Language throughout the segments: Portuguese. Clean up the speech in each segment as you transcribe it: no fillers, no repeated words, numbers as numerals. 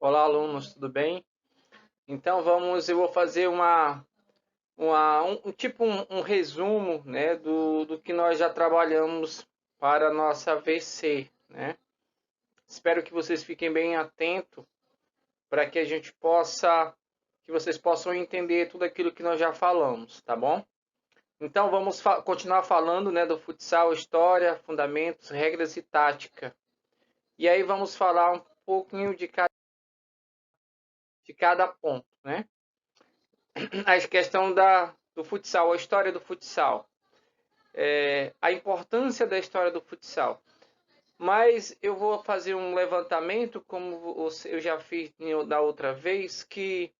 Olá, alunos, tudo bem? Então eu vou fazer um resumo, né, do que nós já trabalhamos para a nossa VC, né? Espero que vocês fiquem bem atentos para que vocês possam entender tudo aquilo que nós já falamos, tá bom? Então vamos continuar falando, né, do futsal, história, fundamentos, regras e tática. E aí vamos falar um pouquinho de cada ponto, né? A questão do futsal, a história do futsal, a importância da história do futsal. Mas eu vou fazer um levantamento, como eu já fiz da outra vez, que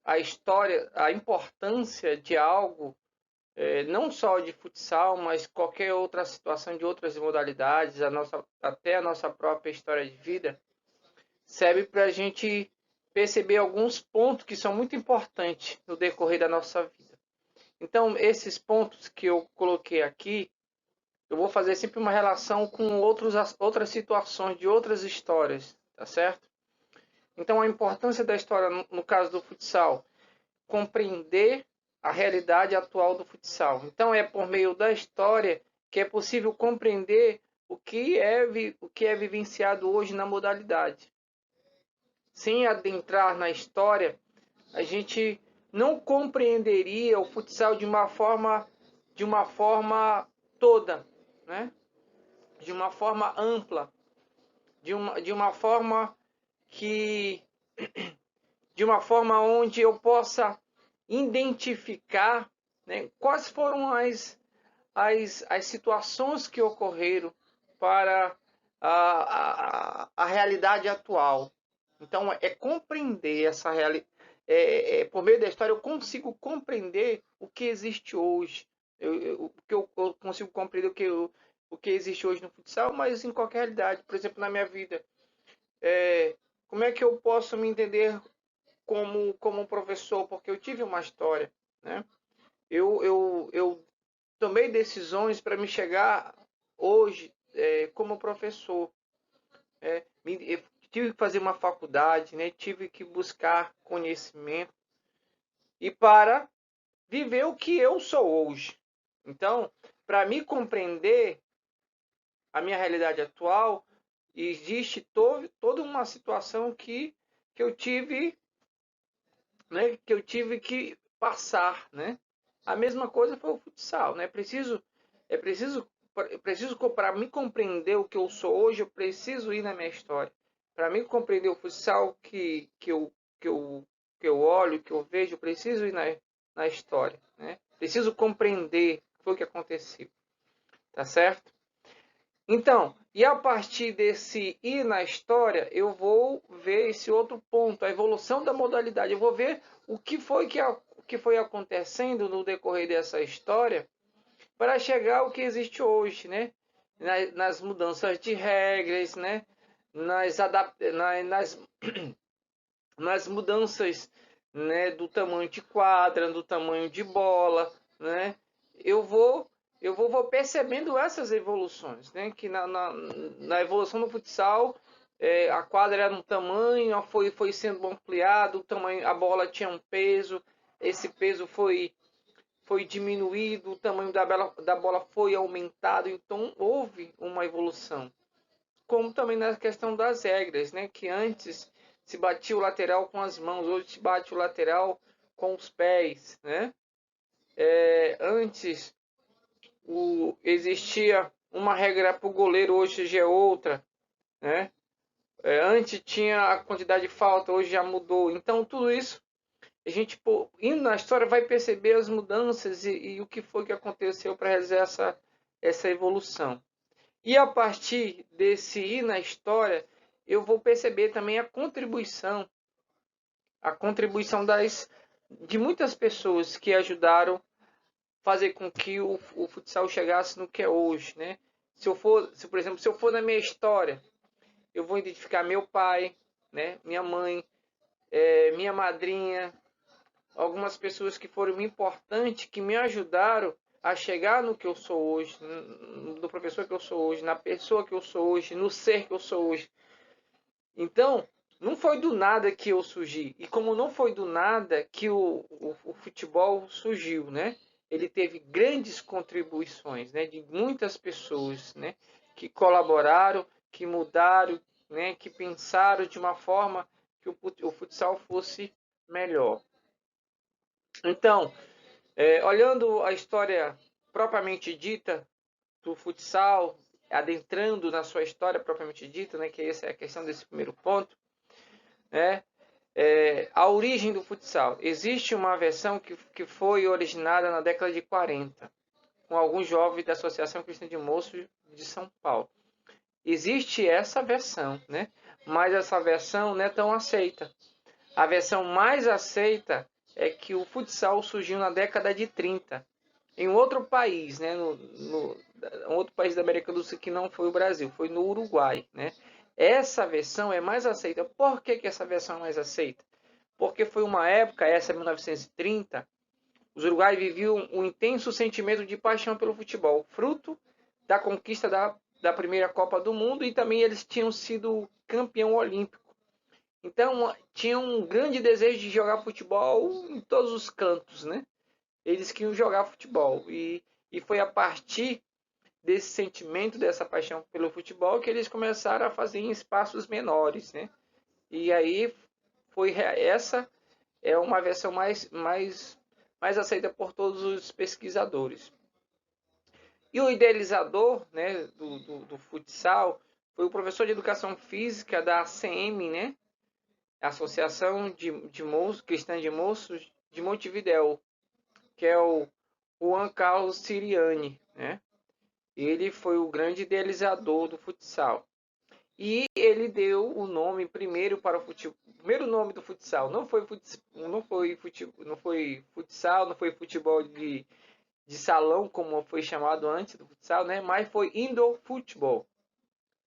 a história, a importância de algo, não só de futsal, mas qualquer outra situação de outras modalidades, até a nossa própria história de vida, serve para a gente perceber alguns pontos que são muito importantes no decorrer da nossa vida. Então, esses pontos que eu coloquei aqui, eu vou fazer sempre uma relação com outras situações de outras histórias, tá certo? Então, a importância da história, no caso do futsal, compreender a realidade atual do futsal. Então, é por meio da história que é possível compreender o que é vivenciado hoje na modalidade. Sem adentrar na história, a gente não compreenderia o futsal de uma forma toda, né? De uma forma ampla, de uma forma que de uma forma onde eu possa identificar, né, quais foram as situações que ocorreram para a realidade atual. Então, é compreender essa realidade. Por meio da história, eu consigo compreender o que existe hoje. Eu consigo compreender o que existe hoje no futsal, mas em qualquer realidade. Por exemplo, na minha vida. Como é que eu posso me entender como um professor? Porque eu tive uma história, né? Eu tomei decisões para me chegar hoje como professor. Eu tive que fazer uma faculdade, né? Tive que buscar conhecimento e para viver o que eu sou hoje. Então, para me compreender a minha realidade atual, existe toda uma situação que eu tive, né? Que eu tive que passar, né? A mesma coisa foi o futsal, né? É preciso para me compreender o que eu sou hoje, eu preciso ir na minha história. Para mim compreender o futsal que eu, que eu olho, que eu vejo, eu preciso ir na história, né? Preciso compreender o que foi que aconteceu, tá certo? Então, e a partir desse ir na história, eu vou ver esse outro ponto, a evolução da modalidade. Eu vou ver o que foi acontecendo no decorrer dessa história para chegar ao que existe hoje, né? Nas mudanças de regras, né? Nas nas mudanças, né, do tamanho de quadra, do tamanho de bola, né? Eu vou vou percebendo essas evoluções, né? Que na evolução do futsal, a quadra era um tamanho, foi sendo ampliado, o tamanho, a bola tinha um peso, esse peso foi diminuído, o tamanho da bola foi aumentado, então houve uma evolução. Como também na questão das regras, né? Que antes se batia o lateral com as mãos, hoje se bate o lateral com os pés, né? Antes existia uma regra para o goleiro, hoje já é outra, né? Antes tinha a quantidade de falta, hoje já mudou. Então tudo isso a gente, indo na história, vai perceber as mudanças e o que foi que aconteceu para realizar essa evolução. E a partir desse ir na história, eu vou perceber também a contribuição de muitas pessoas que ajudaram a fazer com que o futsal chegasse no que é hoje, né? Por exemplo, se eu for na minha história, eu vou identificar meu pai, né? Minha mãe, minha madrinha, algumas pessoas que foram importantes, que me ajudaram a chegar no que eu sou hoje, no professor que eu sou hoje, na pessoa que eu sou hoje, no ser que eu sou hoje. Então, não foi do nada que eu surgi. E como não foi do nada que o futebol surgiu, né? Ele teve grandes contribuições, né? De muitas pessoas, né? Que colaboraram, que mudaram, né? Que pensaram de uma forma que o futsal fosse melhor. Então, olhando a história propriamente dita do futsal, adentrando na sua história propriamente dita, né? Que essa é a questão desse primeiro ponto, né? A origem do futsal. Existe uma versão que foi originada na década de 40, com alguns jovens da Associação Cristã de Moços de São Paulo. Existe essa versão, né? Mas essa versão não é tão aceita. A versão mais aceita é que o futsal surgiu na década de 30, em outro país, né? Um outro país da América do Sul que não foi o Brasil, foi no Uruguai, né? Essa versão é mais aceita. Por que essa versão é mais aceita? Porque foi uma época, essa 1930, os uruguaios viviam um intenso sentimento de paixão pelo futebol, fruto da conquista da primeira Copa do Mundo, e também eles tinham sido campeão olímpico. Então, tinham um grande desejo de jogar futebol em todos os cantos, né? Eles queriam jogar futebol. E foi a partir desse sentimento, dessa paixão pelo futebol, que eles começaram a fazer em espaços menores, né? E aí essa é uma versão mais aceita por todos os pesquisadores. E o idealizador, né, do futsal foi o professor de educação física da ACM, né, Associação de Moços, Cristã de Moços de Montevidéu, que é o Juan Carlos Siriani, né? Ele foi o grande idealizador do futsal. E ele deu o nome primeiro para o futebol. O primeiro nome do futsal não foi futsal, não foi futebol de salão, como foi chamado antes do futsal, né? Mas foi indoor football.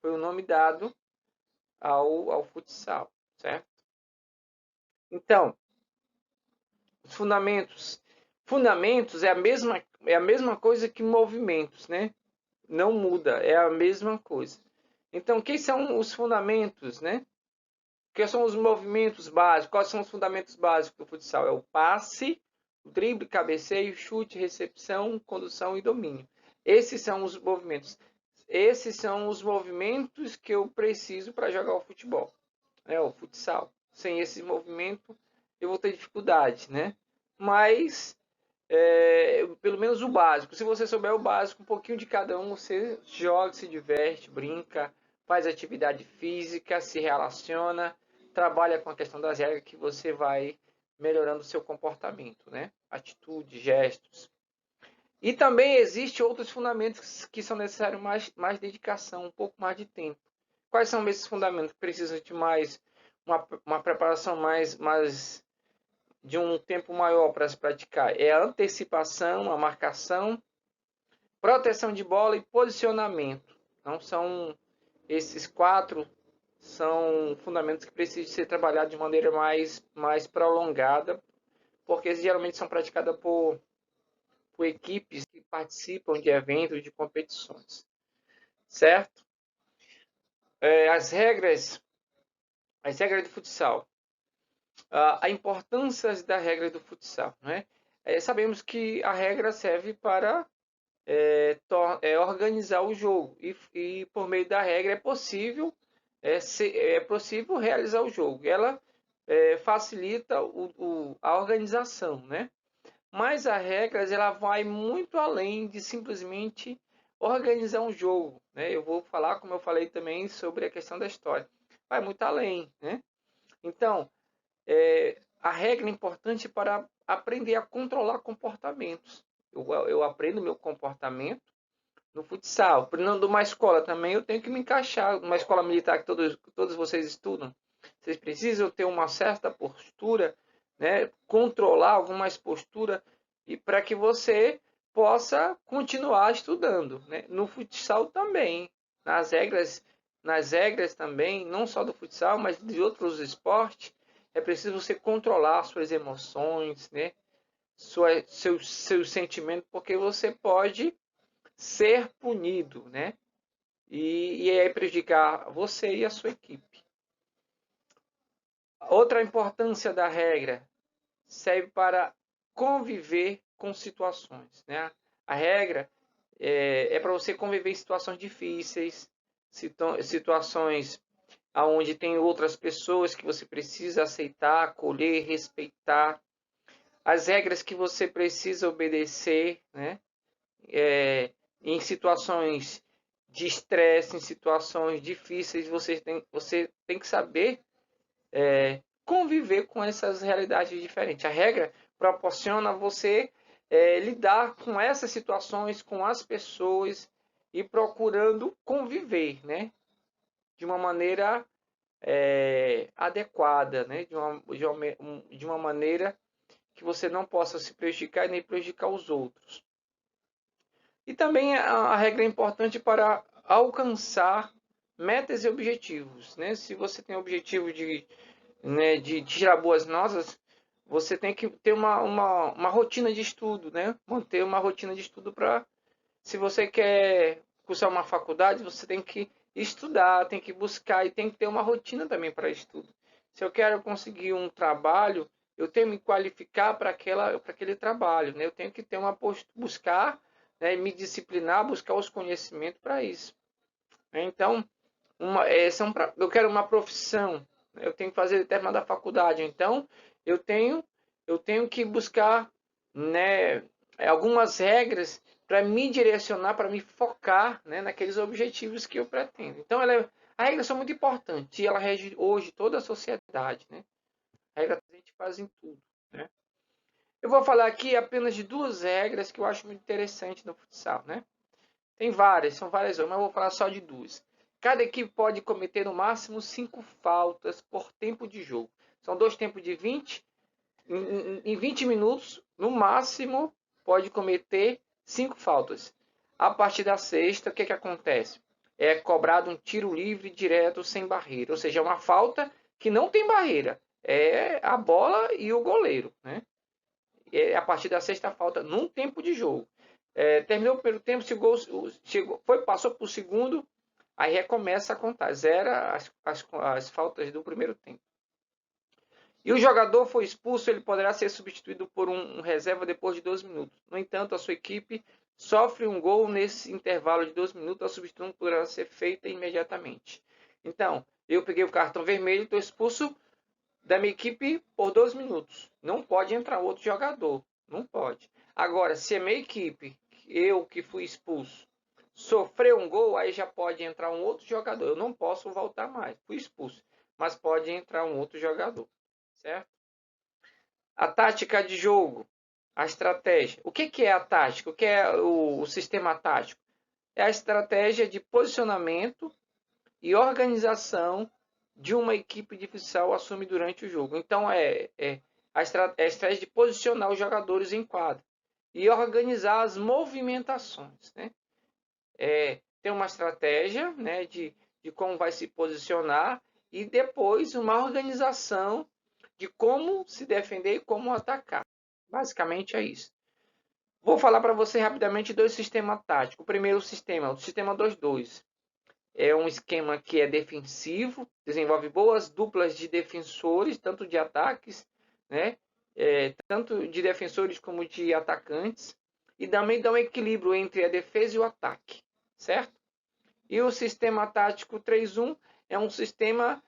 Foi o nome dado ao futsal, certo? Então, os fundamentos. Fundamentos é a mesma coisa que movimentos, né? Não muda, é a mesma coisa. Então, quem são os fundamentos, né? Que são os movimentos básicos? Quais são os fundamentos básicos do futsal? É o passe, o drible, cabeceio, chute, recepção, condução e domínio. Esses são os movimentos. Esses são os movimentos que eu preciso para jogar o futebol, né? O futsal. Sem esse movimento, eu vou ter dificuldade, né? Mas, pelo menos o básico. Se você souber o básico, um pouquinho de cada um, você joga, se diverte, brinca, faz atividade física, se relaciona, trabalha com a questão das regras, que você vai melhorando o seu comportamento, né? Atitude, gestos. E também existem outros fundamentos que são necessários mais dedicação, um pouco mais de tempo. Quais são esses fundamentos que precisam de uma preparação mais de um tempo maior para se praticar? É a antecipação, a marcação, proteção de bola e posicionamento. Então são esses quatro são fundamentos que precisam ser trabalhados de maneira mais prolongada, porque geralmente são praticadas por equipes que participam de eventos, de competições, certo? As regras do futsal. A importância da regra do futsal, né? Sabemos que a regra serve para organizar o jogo, e por meio da regra é possível realizar o jogo. Ela facilita a organização, né? Mas a regra ela vai muito além de simplesmente organizar um jogo, né? Eu vou falar, como eu falei também, sobre a questão da história. Vai muito além, né? Então, a regra é importante para aprender a controlar comportamentos. Eu aprendo meu comportamento no futsal. Aprendendo uma escola também, eu tenho que me encaixar. Uma escola militar que todos vocês estudam. Vocês precisam ter uma certa postura, né? Controlar algumas posturas, e para que você possa continuar estudando, né? No futsal também, nas regras também, não só do futsal, mas de outros esportes, é preciso você controlar suas emoções, né? Seus sentimentos, porque você pode ser punido, né? E aí prejudicar você e a sua equipe. Outra importância da regra serve para conviver com situações, né? A regra é para você conviver em situações difíceis, situações onde tem outras pessoas que você precisa aceitar, acolher, respeitar. As regras que você precisa obedecer, né? Em situações de estresse, em situações difíceis, você tem que saber conviver com essas realidades diferentes. A regra proporciona você lidar com essas situações, com as pessoas e procurando conviver, né? De uma maneira adequada, né? De uma maneira que você não possa se prejudicar e nem prejudicar os outros. E também a regra é importante para alcançar metas e objetivos, né? Se você tem o objetivo de tirar boas notas, você tem que ter uma rotina de estudo, né? Manter uma rotina de estudo para, se você quer cursar uma faculdade, você tem que estudar, tem que buscar e tem que ter uma rotina também para estudo. Se eu quero conseguir um trabalho, eu tenho que me qualificar para aquele trabalho, né? Eu tenho que ter buscar, né, me disciplinar, buscar os conhecimentos para isso. Então, eu quero uma profissão, eu tenho que fazer determinada faculdade, então eu tenho, eu tenho que buscar, né, algumas regras para me direcionar, para me focar, né, naqueles objetivos que eu pretendo. Então, as regras são muito importantes e ela rege hoje toda a sociedade, né? A regra a gente faz em tudo, né? Eu vou falar aqui apenas de duas regras que eu acho muito interessante no futsal, né? Tem várias, são várias, mas eu vou falar só de duas. Cada equipe pode cometer no máximo 5 faltas por tempo de jogo. São dois tempos de 20. Em 20 minutos, no máximo, pode cometer 5 faltas. A partir da sexta, o que acontece? É cobrado um tiro livre direto sem barreira. Ou seja, é uma falta que não tem barreira. É a bola e o goleiro, né? A partir da sexta falta, num tempo de jogo. Terminou o primeiro tempo, passou para o segundo, aí recomeça a contar. Zera as faltas do primeiro tempo. E o jogador foi expulso, ele poderá ser substituído por um reserva depois de 12 minutos. No entanto, a sua equipe sofre um gol nesse intervalo de 12 minutos, a substituição poderá ser feita imediatamente. Então, eu peguei o cartão vermelho, estou expulso da minha equipe por 12 minutos. Não pode entrar outro jogador. Não pode. Agora, se a minha equipe, eu que fui expulso, sofreu um gol, aí já pode entrar um outro jogador. Eu não posso voltar mais. Fui expulso. Mas pode entrar um outro jogador. Certo? A tática de jogo. A estratégia. O que é a tática? O que é o sistema tático? É a estratégia de posicionamento e organização de uma equipe de futsal assume durante o jogo. Então, a estratégia de posicionar os jogadores em quadra e organizar as movimentações, né? Tem uma estratégia, né, de como vai se posicionar e depois uma organização de como se defender e como atacar. Basicamente é isso. Vou falar para você rapidamente dois sistemas táticos. O primeiro sistema, o sistema 2-2. É um esquema que é defensivo, desenvolve boas duplas de defensores, tanto de ataques, né? Tanto de defensores como de atacantes, e também dá um equilíbrio entre a defesa e o ataque, certo? E o sistema tático 3-1 é um sistema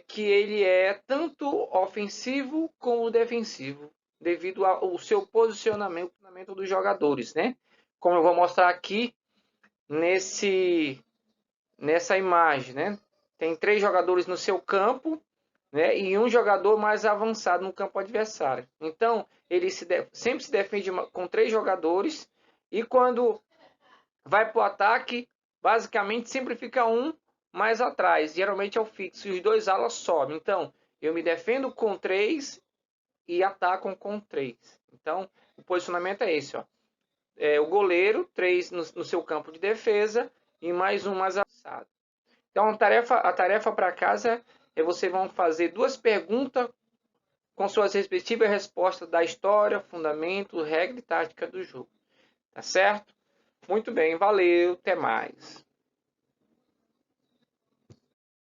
que ele é tanto ofensivo como defensivo, devido ao seu posicionamento dos jogadores, né? Como eu vou mostrar aqui nessa imagem, né? Tem 3 jogadores no seu campo, né? E um jogador mais avançado no campo adversário. Então, ele sempre se defende com 3 jogadores e quando vai para o ataque, basicamente sempre fica um mais atrás. Geralmente é o fixo e os 2 alas sobem. Então, eu me defendo com 3 e atacam com 3. Então, o posicionamento é esse, ó. O goleiro, 3 no seu campo de defesa e mais um mais avançado. Então, a tarefa para casa é vocês vão fazer 2 perguntas com suas respectivas respostas da história, fundamento, regra e tática do jogo. Tá certo? Muito bem, valeu, até mais.